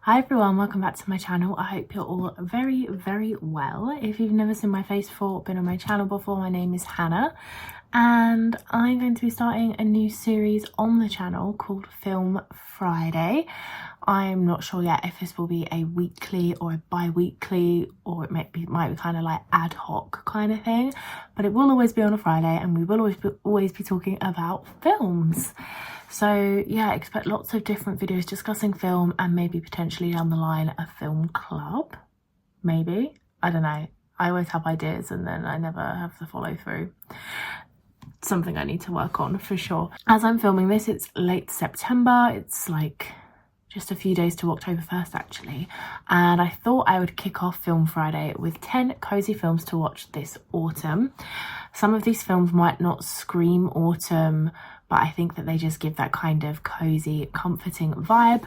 Hi everyone, welcome back to my channel. I hope you're all very, very well. If you've never seen my face before, been on my channel before, my name is Hannah and I'm going to be starting a new series on the channel called Film Friday. I'm not sure yet if this will be a weekly or a bi-weekly, or it might be kind of like ad hoc kind of thing, but it will always be on a Friday and we will always be talking about films. So yeah, expect lots of different videos discussing film and maybe potentially down the line a film club. Maybe. I don't know. I always have ideas and then I never have the follow through. Something I need to work on for sure. As I'm filming this, it's late September. It's like just a few days to October 1st actually. And I thought I would kick off Film Friday with 10 cozy films to watch this autumn. Some of these films might not scream autumn, but I think that they just give that kind of cozy, comforting vibe.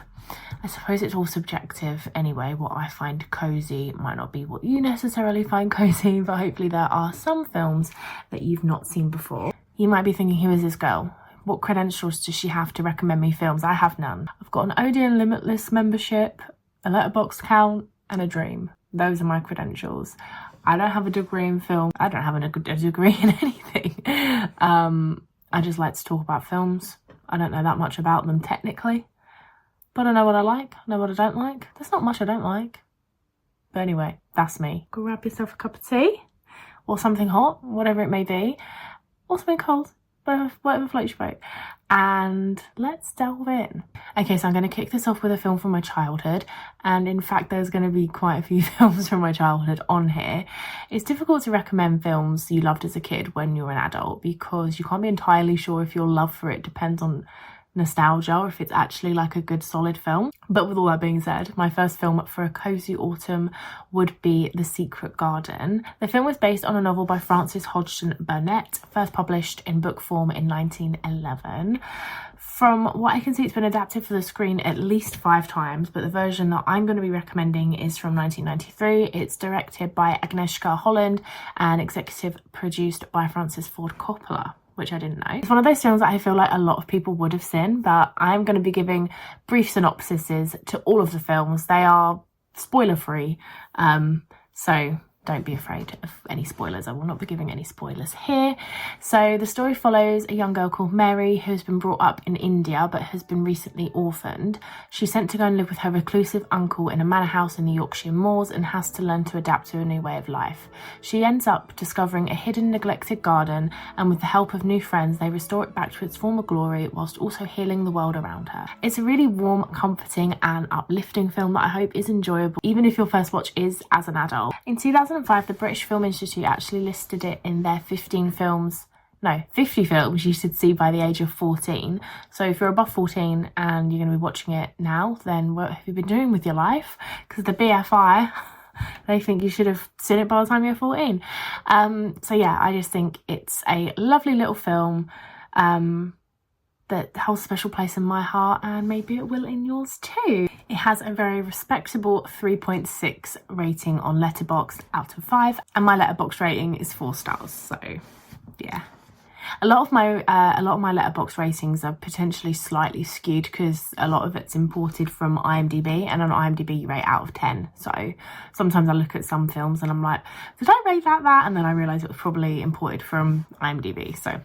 I suppose it's all subjective anyway. What I find cozy might not be what you necessarily find cozy, but hopefully there are some films that you've not seen before. You might be thinking, who is this girl? What credentials does she have to recommend me films? I have none. I've got an Odeon Limitless membership, a letterboxd account, and a dream. Those are my credentials. I don't have a degree in film. I don't have a degree in anything. I just like to talk about films. I don't know that much about them technically, but I know what I like, I know what I don't like. There's not much I don't like. But anyway, that's me. Grab yourself a cup of tea or something hot, whatever it may be, or something cold, whatever floats your boat, and let's delve in. Okay, so I'm going to kick this off with a film from my childhood, and in fact there's going to be quite a few films from my childhood on here. It's difficult to recommend films you loved as a kid when you're an adult because you can't be entirely sure if your love for it depends on nostalgia or if it's actually like a good solid film. But with all that being said, my first film for a cozy autumn would be The Secret Garden. The film was based on a novel by Frances Hodgson Burnett, first published in book form in 1911. From what I can see, it's been adapted for the screen at least 5 times, but the version that I'm going to be recommending is from 1993. It's directed by Agnieszka Holland and executive produced by Francis Ford Coppola, which I didn't know. It's one of those films that I feel like a lot of people would have seen, but I'm going to be giving brief synopsises to all of the films. They are spoiler free, so don't be afraid of any spoilers. I will not be giving any spoilers here. So the story follows a young girl called Mary who has been brought up in India but has been recently orphaned. She's sent to go and live with her reclusive uncle in a manor house in the Yorkshire moors and has to learn to adapt to a new way of life. She ends up discovering a hidden, neglected garden, and with the help of new friends they restore it back to its former glory whilst also healing the world around her. It's a really warm, comforting and uplifting film that I hope is enjoyable even if your first watch is as an adult. In 2005, the British Film Institute actually listed it in their 50 films you should see by the age of 14. So if you're above 14 and you're going to be watching it now, then what have you been doing with your life? Because the BFI, they think you should have seen it by the time you're 14. So yeah, I just think it's a lovely little film that holds a special place in my heart, and maybe it will in yours too. It has a very respectable 3.6 rating on letterboxd out of 5, and my letterboxd rating is 4 stars. So yeah, a lot of my letterboxd ratings are potentially slightly skewed because a lot of it's imported from IMDb, and on IMDb you rate out of 10. So sometimes I look at some films and I'm like, did I rate that? And then I realise it was probably imported from IMDb. So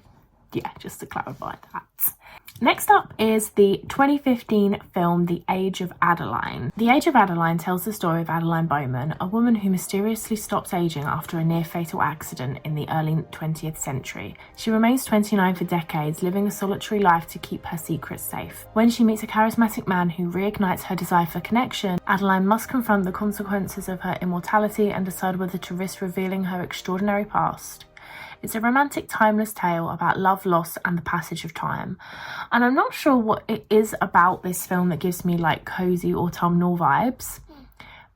yeah, just to clarify that. Next up is the 2015 film The Age of Adeline. The Age of Adeline tells the story of Adeline Bowman, a woman who mysteriously stops aging after a near-fatal accident in the early 20th century. She remains 29 for decades, living a solitary life to keep her secrets safe. When she meets a charismatic man who reignites her desire for connection, Adeline must confront the consequences of her immortality and decide whether to risk revealing her extraordinary past. It's a romantic, timeless tale about love, loss, and the passage of time. And I'm not sure what it is about this film that gives me like cozy autumnal vibes,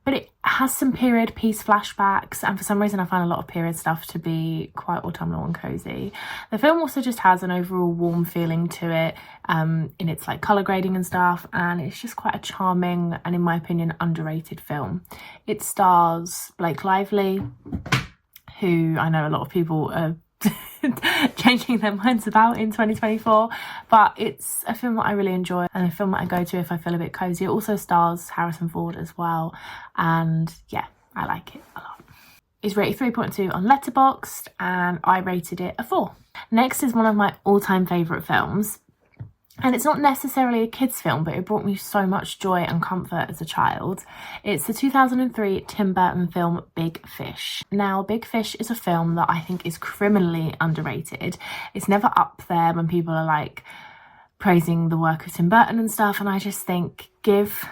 but it has some period piece flashbacks, and for some reason I find a lot of period stuff to be quite autumnal and cozy. The film also just has an overall warm feeling to it in its like colour grading and stuff, and it's just quite a charming and, in my opinion, underrated film. It stars Blake Lively, who I know a lot of people are changing their minds about in 2024, but it's a film that I really enjoy and a film that I go to if I feel a bit cozy. It also stars Harrison Ford as well, and yeah, I like it a lot. It's rated 3.2 on letterboxd and I rated it a 4. Next is one of my all-time favourite films, and it's not necessarily a kids film, but it brought me so much joy and comfort as a child. It's the 2003 Tim Burton film Big Fish. Now, Big Fish is a film that I think is criminally underrated. It's never up there when people are like praising the work of Tim Burton and stuff, and I just think, give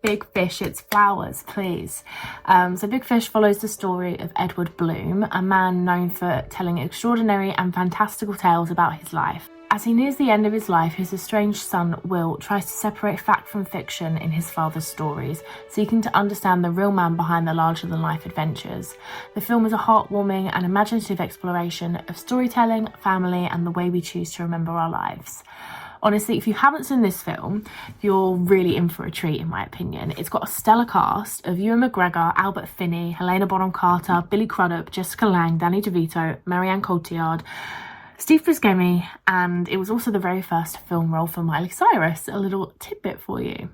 Big Fish its flowers, please. So Big Fish follows the story of Edward Bloom, a man known for telling extraordinary and fantastical tales about his life. As he nears the end of his life, his estranged son, Will, tries to separate fact from fiction in his father's stories, seeking to understand the real man behind the larger-than-life adventures. The film is a heartwarming and imaginative exploration of storytelling, family, and the way we choose to remember our lives. Honestly, if you haven't seen this film, you're really in for a treat, in my opinion. It's got a stellar cast of Ewan McGregor, Albert Finney, Helena Bonham Carter, Billy Crudup, Jessica Lange, Danny DeVito, Marianne Cotillard, Steve Buscemi, and it was also the very first film role for Miley Cyrus. A little tidbit for you.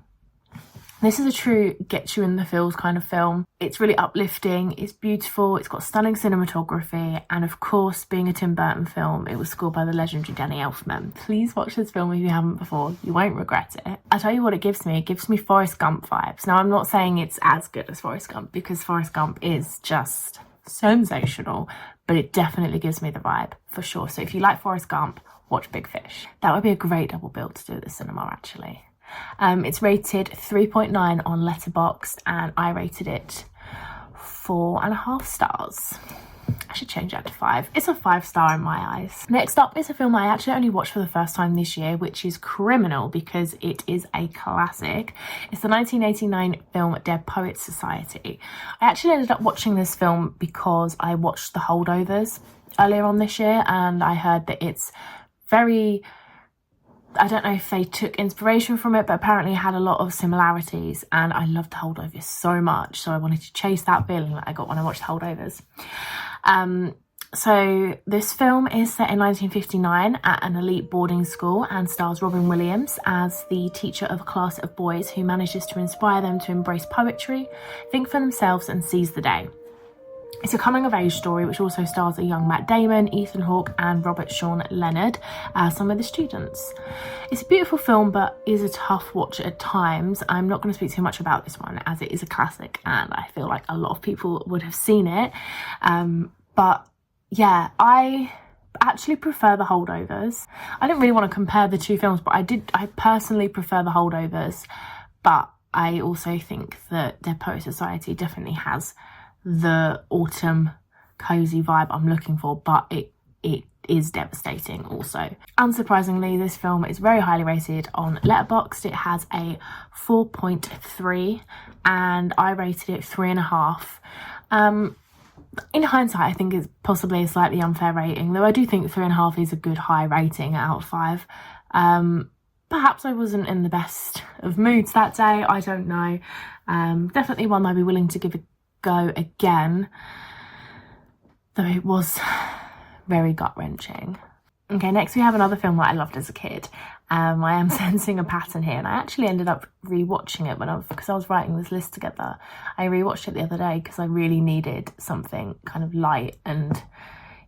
This is a true get you in the feels kind of film. It's really uplifting, it's beautiful, it's got stunning cinematography, and of course, being a Tim Burton film, it was scored by the legendary Danny Elfman. Please watch this film if you haven't before, you won't regret it. I'll tell you what it gives me Forrest Gump vibes. Now, I'm not saying it's as good as Forrest Gump, because Forrest Gump is just sensational, but it definitely gives me the vibe, for sure. So if you like Forrest Gump, watch Big Fish. That would be a great double bill to do at the cinema, actually. It's rated 3.9 on letterboxd and I rated it 4.5 stars. I should change that to 5. It's a 5-star in my eyes. Next up is a film I actually only watched for the first time this year, which is Criminal, because it is a classic. It's the 1989 film Dead Poets Society. I actually ended up watching this film because I watched The Holdovers earlier on this year, and I heard that it's very... I don't know if they took inspiration from it, but apparently it had a lot of similarities, and I loved The Holdovers so much, so I wanted to chase that feeling that I got when I watched The Holdovers. So this film is set in 1959 at an elite boarding school and stars Robin Williams as the teacher of a class of boys who manages to inspire them to embrace poetry, think for themselves, and seize the day. It's a coming-of-age story which also stars a young Matt Damon, Ethan Hawke and Robert Sean Leonard as some of the students. It's a beautiful film but is a tough watch at times. I'm not going to speak too much about this one as it is a classic and I feel like a lot of people would have seen it. But yeah, I actually prefer The Holdovers. I didn't really want to compare the two films, but I personally prefer The Holdovers, but I also think that Dead Poets Society definitely has the autumn cozy vibe I'm looking for, but it is devastating also. Unsurprisingly, this film is very highly rated on letterboxd. It has a 4.3 and I rated it 3.5. In hindsight, I think it's possibly a slightly unfair rating, though I do think 3.5 is a good high rating out of 5. Perhaps I wasn't in the best of moods that day, I don't know. Definitely one I'd be willing to give a go again, though it was very gut-wrenching. Okay, next we have another film that I loved as a kid. I am sensing a pattern here, and I actually ended up rewatching it because I was writing this list together. I rewatched it the other day because I really needed something kind of light and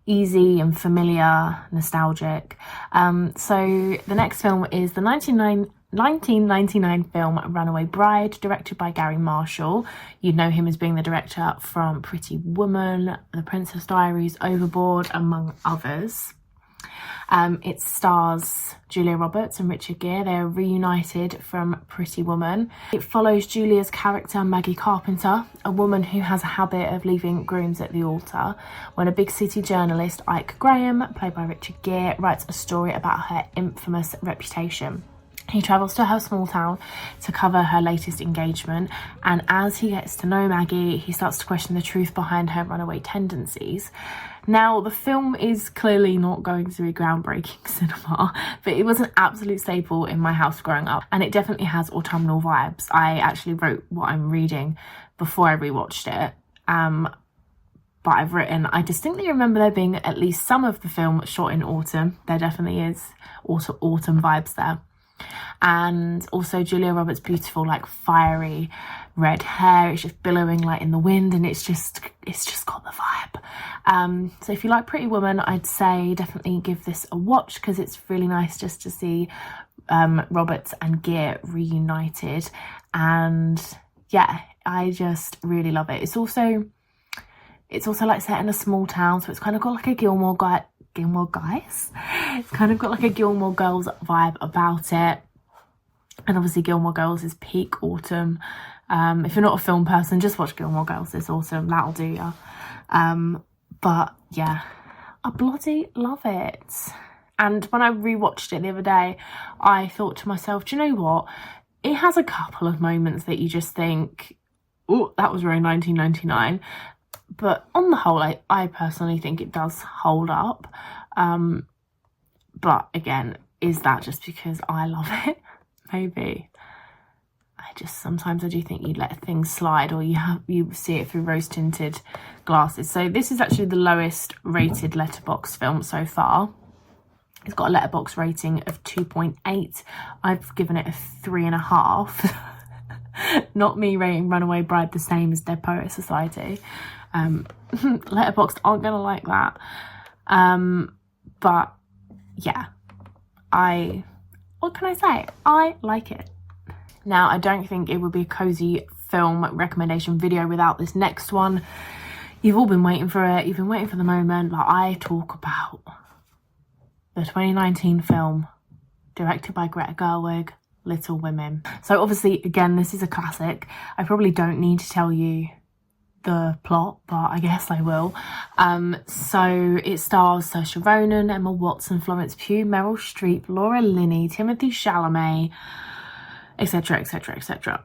easy and familiar, nostalgic. So the next film is the 1999 film Runaway Bride, directed by Gary Marshall. You'd know him as being the director from Pretty Woman, The Princess Diaries, Overboard, among others. It stars Julia Roberts and Richard Gere. They are reunited from Pretty Woman. It follows Julia's character Maggie Carpenter, a woman who has a habit of leaving grooms at the altar, when a big city journalist, Ike Graham, played by Richard Gere, writes a story about her infamous reputation. He travels to her small town to cover her latest engagement, and as he gets to know Maggie, he starts to question the truth behind her runaway tendencies. Now, the film is clearly not going to be groundbreaking cinema, but it was an absolute staple in my house growing up, and it definitely has autumnal vibes. I actually wrote what I'm reading before I rewatched it. but I've written, I distinctly remember there being at least some of the film shot in autumn. There definitely is autumn vibes there. And also Julia Roberts' beautiful, like, fiery red hair. It's just billowing like in the wind, and it's just got the vibe. So if you like Pretty Woman, I'd say definitely give this a watch, because it's really nice just to see Roberts and Gere reunited. And yeah, I just really love it. It's also like set in a small town, so it's kind of got like a Gilmore Guys. It's kind of got like a Gilmore Girls vibe about it. And obviously Gilmore Girls is peak autumn. If you're not a film person, just watch Gilmore Girls this autumn. That'll do ya. But yeah, I bloody love it. And when I rewatched it the other day, I thought to myself, do you know what? It has a couple of moments that you just think, oh, that was very 1999. But on the whole, I personally think it does hold up. But again, is that just because I love it? Maybe. Sometimes I do think you let things slide, or you see it through rose tinted glasses. So this is actually the lowest rated Letterboxd film so far. It's got a Letterboxd rating of 2.8. I've given it a 3.5. Not me rating Runaway Bride the same as Dead Poets Society. Letterboxd aren't gonna like that. But yeah, what can I say? I like it. Now, I don't think it would be a cozy film recommendation video without this next one. You've all been waiting for it. You've been waiting for the moment. Like, I talk about the 2019 film directed by Greta Gerwig, Little Women. So obviously, again, this is a classic. I probably don't need to tell you the plot, but I guess I will. So it stars Saoirse Ronan, Emma Watson, Florence Pugh, Meryl Streep, Laura Linney, Timothée Chalamet, etc, etc, etc.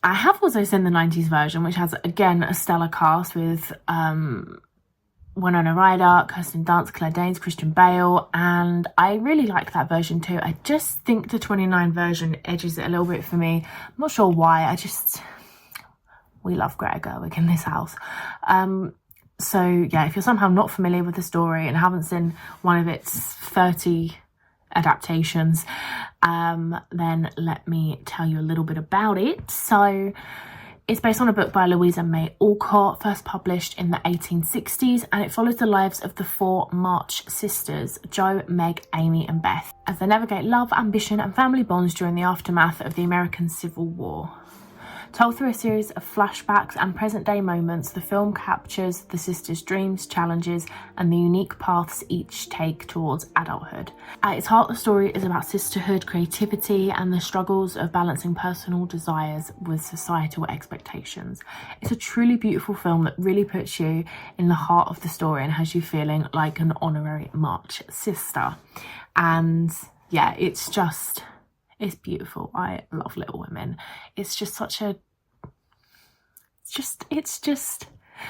I have also seen the 90s version, which has, again, a stellar cast with Winona Ryder, Kirsten Dunst, Claire Danes, Christian Bale, and I really like that version too. I just think the 29 version edges it a little bit for me. I'm not sure why. We love Greta Gerwig in this house. So yeah, if you're somehow not familiar with the story and haven't seen one of its 30 adaptations, then let me tell you a little bit about it. So it's based on a book by Louisa May Alcott, first published in the 1860s, and it follows the lives of the four March sisters, Jo, Meg, Amy and Beth, as they navigate love, ambition and family bonds during the aftermath of the American Civil War. Told through a series of flashbacks and present-day moments, the film captures the sisters' dreams, challenges, and the unique paths each take towards adulthood. At its heart, the story is about sisterhood, creativity, and the struggles of balancing personal desires with societal expectations. It's a truly beautiful film that really puts you in the heart of the story and has you feeling like an honorary March sister. And yeah, it's beautiful. I love Little Women. It's just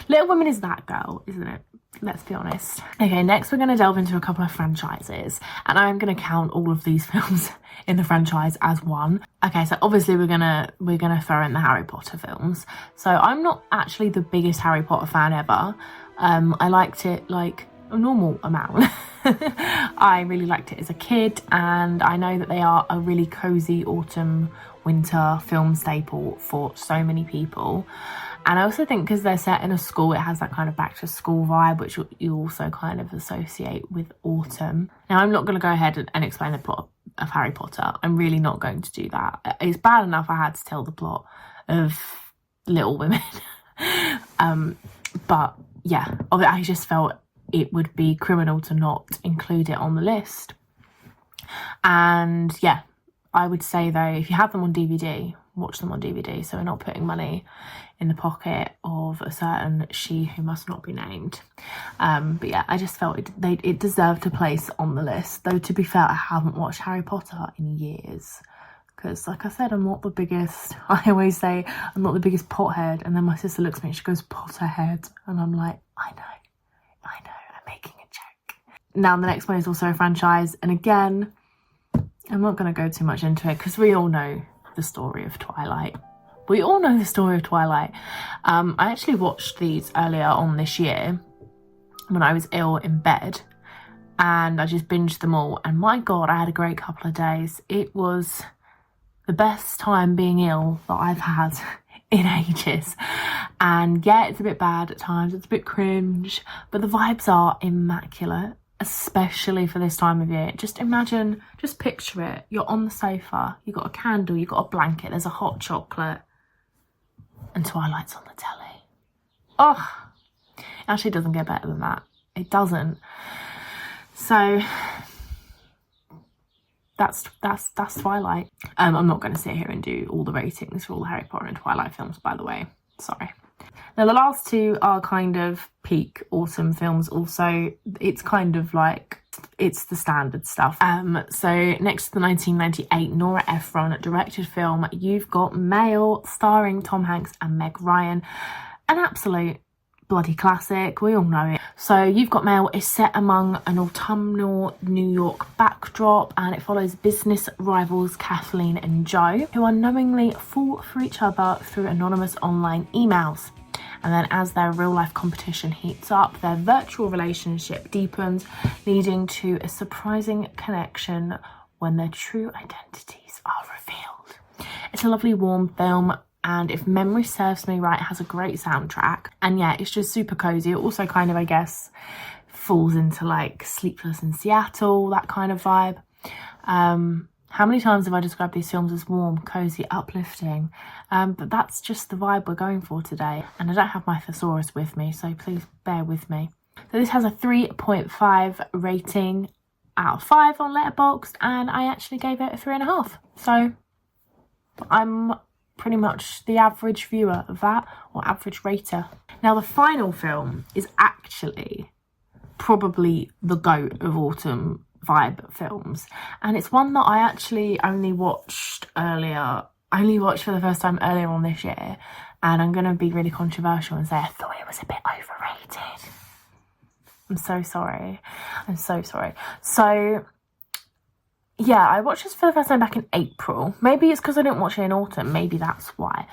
Little Women is that girl, isn't it? Let's be honest. Okay, next we're going to delve into a couple of franchises, and I'm going to count all of these films in the franchise as one. Okay, so obviously we're gonna throw in the Harry Potter films. So I'm not actually the biggest Harry Potter fan ever. I liked it like a normal amount. I really liked it as a kid, and I know that they are a really cozy autumn winter film staple for so many people. And I also think because they're set in a school, it has that kind of back to school vibe, which you also kind of associate with autumn. Now, I'm not going to go ahead and explain the plot of Harry Potter. I'm really not going to do that. It's bad enough I had to tell the plot of Little Women. But yeah, I just felt it would be criminal to not include it on the list. And yeah, I would say though, if you have them on DVD, watch them on DVD, so we're not putting money in the pocket of a certain she who must not be named. But yeah, I just felt it deserved a place on the list. Though to be fair, I haven't watched Harry Potter in years, because like I said, I'm not the biggest, I always say I'm not the biggest pothead, and then my sister looks at me and she goes, Potterhead, and I'm like, I know, I'm making a joke. Now the next one is also a franchise, and again, I'm not going to go too much into it because we all know the story of Twilight. We all know the story of Twilight. I actually watched these earlier on this year when I was ill in bed, and I just binged them all, and my god, I had a great couple of days. It was the best time being ill that I've had in ages. And yeah, it's a bit bad at times, it's a bit cringe, but the vibes are immaculate, especially for this time of year. Just imagine, just picture it, you're on the sofa, you've got a candle, you've got a blanket, there's a hot chocolate, and Twilight's on the telly. Oh, it actually doesn't get better than that. It doesn't. So that's Twilight. I'm not going to sit here and do all the ratings for all the Harry Potter and Twilight films, by the way. Sorry. Now, the last two are kind of peak autumn films also. It's kind of like, it's the standard stuff. So next to the 1998 Nora Ephron directed film, you've got Mail, starring Tom Hanks and Meg Ryan. An absolute bloody classic, we all know it. So You've Got Mail is set among an autumnal New York backdrop, and it follows business rivals Kathleen and Joe, who unknowingly fall for each other through anonymous online emails. And then as their real life competition heats up, their virtual relationship deepens, leading to a surprising connection when their true identities are revealed. It's a lovely warm film, and if memory serves me right, it has a great soundtrack. And yeah, it's just super cozy. It also kind of, I guess, falls into like Sleepless in Seattle, that kind of vibe. How many times have I described these films as warm, cozy, uplifting? But that's just the vibe we're going for today. And I don't have my thesaurus with me, so please bear with me. So this has a 3.5 rating out of 5 on letterboxd, and I actually gave it a 3.5. So I'm pretty much the average viewer of that, or average rater. Now, the final film is actually probably the GOAT of autumn vibe films, and it's one that I actually only watched for the first time earlier on this year, and I'm going to be really controversial and say I thought it was a bit overrated. I'm so sorry. So yeah, I watched this for the first time back in April. Maybe it's because I didn't watch it in autumn, maybe that's why.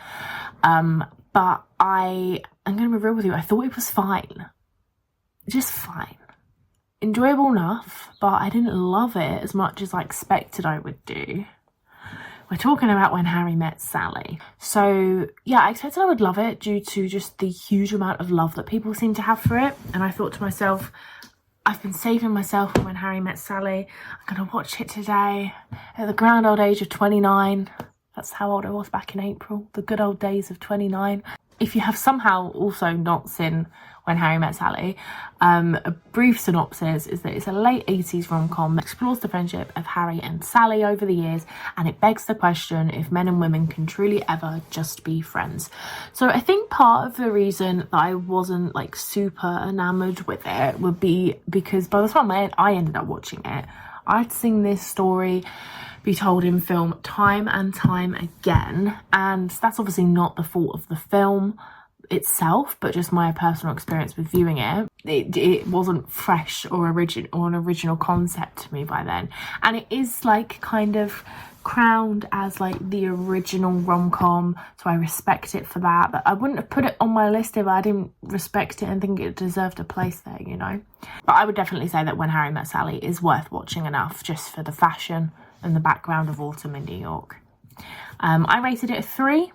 But I'm going to be real with you, I thought it was fine. Just fine. Enjoyable enough, but I didn't love it as much as I expected I would do. We're talking about When Harry Met Sally. So yeah, I expected I would love it due to just the huge amount of love that people seem to have for it. And I thought to myself, I've been saving myself for When Harry Met Sally. I'm going to watch it today at the grand old age of 29. That's how old I was back in April. The good old days of 29. If you have somehow also not seen When Harry Met Sally, a brief synopsis is that it's a late 80s rom-com that explores the friendship of Harry and Sally over the years, and it begs the question if men and women can truly ever just be friends. So I think part of the reason that I wasn't like super enamoured with it would be because by the time I ended up watching it, I'd seen this story be told in film time and time again, and that's obviously not the fault of the film itself, but just my personal experience with viewing it. It wasn't fresh or an original concept to me by then, and it is like kind of crowned as like the original rom-com, so I respect it for that. But I wouldn't have put it on my list if I didn't respect it and think it deserved a place there, you know. But I would definitely say that When Harry Met Sally is worth watching enough just for the fashion and the background of autumn in New York. I rated it a 3.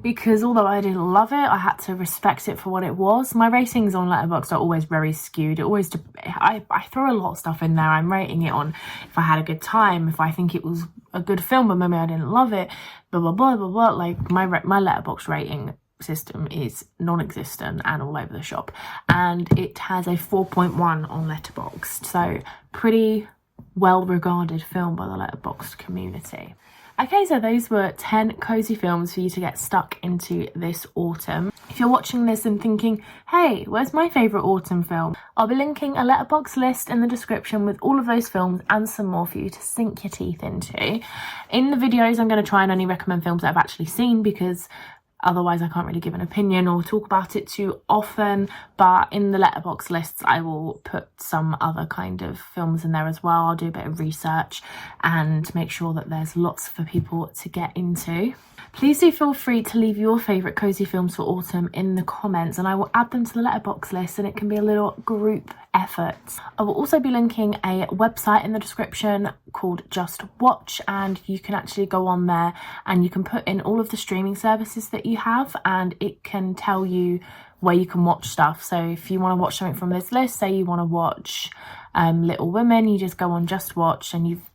Because although I didn't love it, I had to respect it for what it was. My ratings on Letterboxd are always very skewed. I throw a lot of stuff in there. I'm rating it on if I had a good time, if I think it was a good film, but maybe I didn't love it, blah, blah, blah, blah, blah. Like my Letterboxd rating system is non-existent and all over the shop. And it has a 4.1 on Letterboxd. So pretty well-regarded film by the Letterboxd community. Okay, so those were 10 cozy films for you to get stuck into this autumn. If you're watching this and thinking, hey, where's my favourite autumn film? I'll be linking a Letterboxd list in the description with all of those films and some more for you to sink your teeth into. In the videos, I'm going to try and only recommend films that I've actually seen because otherwise I can't really give an opinion or talk about it too often. But in the letterbox lists I will put some other kind of films in there as well. I'll do a bit of research and make sure that there's lots for people to get into. Please do feel free to leave your favourite cosy films for autumn in the comments, and I will add them to the letterbox list, and it can be a little group effort. I will also be linking a website in the description called Just Watch, and you can actually go on there and you can put in all of the streaming services that you have, and it can tell you where you can watch stuff. So if you want to watch something from this list, say you want to watch Little Women, you just go on Just Watch, and you've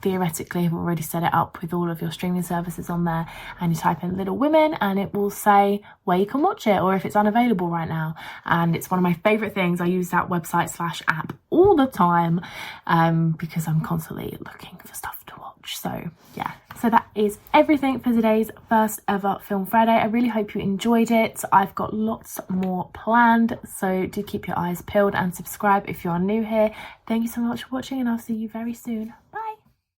theoretically have already set it up with all of your streaming services on there, and you type in Little Women and it will say where you can watch it, or if it's unavailable right now. And it's one of my favorite things. I use that website / app all the time because I'm constantly looking for stuff to watch. So yeah, so that is everything for today's first ever Film Friday. I really hope you enjoyed it. I've got lots more planned, so do keep your eyes peeled and subscribe if you are new here. Thank you so much for watching, and I'll see you very soon. Bye.